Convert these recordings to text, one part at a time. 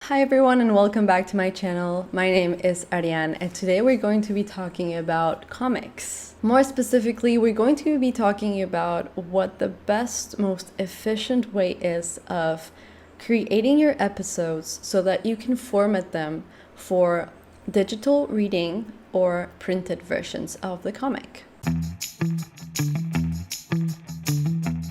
Hi everyone and welcome back to my channel. My name is Ariane and today we're going to be talking about comics. More specifically, we're going to be talking about what the best, most efficient way is of creating your episodes so that you can format them for digital reading or printed versions of the comic.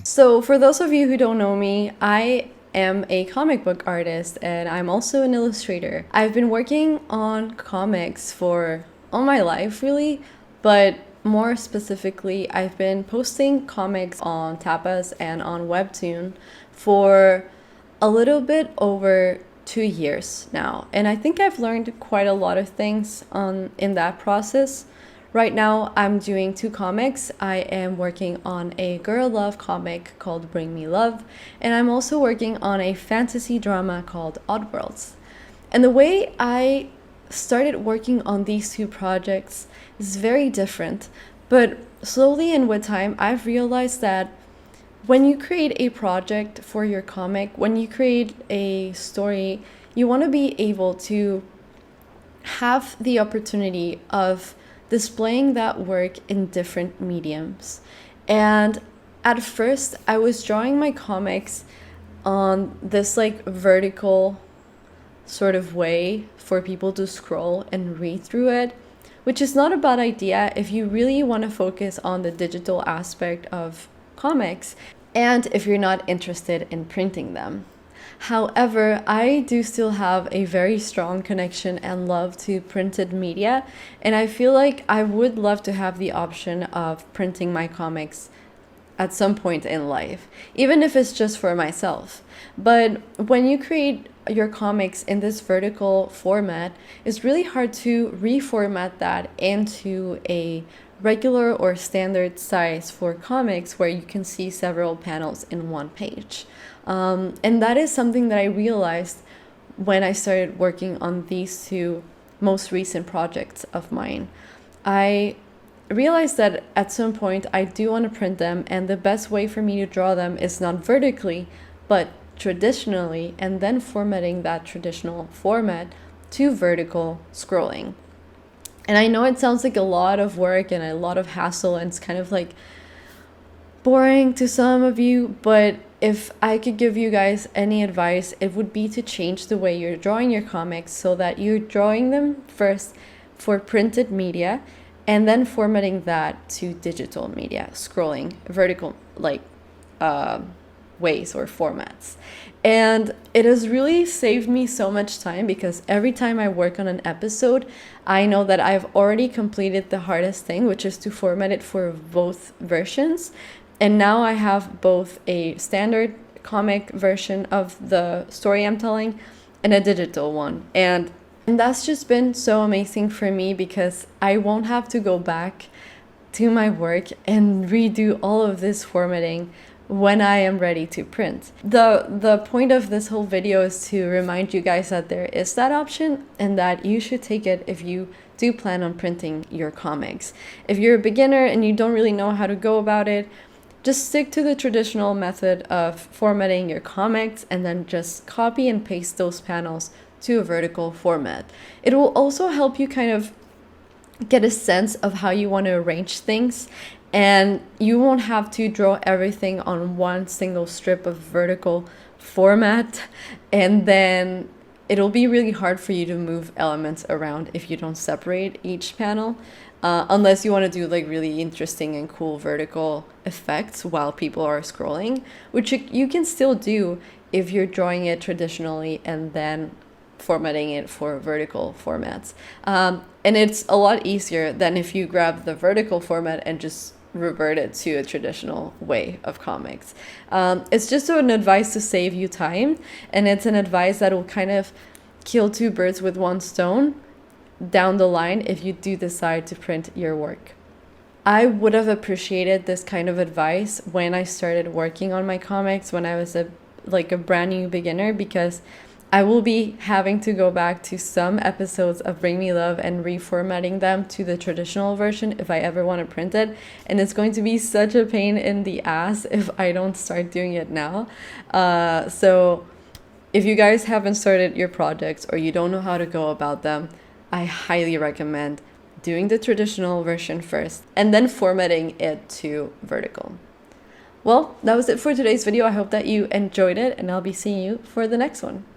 So for those of you who don't know me, I am a comic book artist and I'm also an illustrator. I've been working on comics for all my life really, but more specifically I've been posting comics on Tapas and on Webtoon for a little bit over 2 years now, and I think I've learned quite a lot of things in that process. Right now, I'm doing 2 comics. I am working on a girl love comic called Bring Me Love, and I'm also working on a fantasy drama called Oddworlds. And the way I started working on these 2 projects is very different, but slowly and with time, I've realized that when you create a project for your comic, when you create a story, you want to be able to have the opportunity of displaying that work in different mediums. And at first I was drawing my comics on this vertical sort of way for people to scroll and read through it, which is not a bad idea if you really want to focus on the digital aspect of comics and if you're not interested in printing them. However, I do still have a very strong connection and love to printed media, and I feel like I would love to have the option of printing my comics at some point in life, even if it's just for myself. But when you create your comics in this vertical format, it's really hard to reformat that into a regular or standard size for comics where you can see several panels in one page. And that is something that I realized when I started working on these 2 most recent projects of mine. I realized that at some point I do want to print them, and the best way for me to draw them is not vertically, but traditionally, and then formatting that traditional format to vertical scrolling. And I know it sounds like a lot of work and a lot of hassle, and it's kind of boring to some of you, but if I could give you guys any advice, it would be to change the way you're drawing your comics so that you're drawing them first for printed media and then formatting that to digital media, scrolling vertical ways or formats. And it has really saved me so much time because every time I work on an episode, I know that I've already completed the hardest thing, which is to format it for both versions. And now I have both a standard comic version of the story I'm telling and a digital one. And that's just been so amazing for me because I won't have to go back to my work and redo all of this formatting when I am ready to print. The point of this whole video is to remind you guys that there is that option and that you should take it if you do plan on printing your comics. If you're a beginner and you don't really know how to go about it, just stick to the traditional method of formatting your comics and then just copy and paste those panels to a vertical format. It will also help you kind of get a sense of how you want to arrange things, and you won't have to draw everything on one single strip of vertical format, and then it'll be really hard for you to move elements around if you don't separate each panel. Unless you want to do really interesting and cool vertical effects while people are scrolling, which you can still do if you're drawing it traditionally and then formatting it for vertical formats. And it's a lot easier than if you grab the vertical format and just revert it to a traditional way of comics. It's just an advice to save you time, and it's an advice that will kind of kill 2 birds with 1 stone down the line if you do decide to print your work. I would have appreciated this kind of advice when I started working on my comics when I was a brand new beginner, because I will be having to go back to some episodes of Bring Me Love and reformatting them to the traditional version if I ever want to print it, and it's going to be such a pain in the ass if I don't start doing it now. So If you guys haven't started your projects or you don't know how to go about them, I highly recommend doing the traditional version first and then formatting it to vertical. Well, that was it for today's video. I hope that you enjoyed it, and I'll be seeing you for the next one.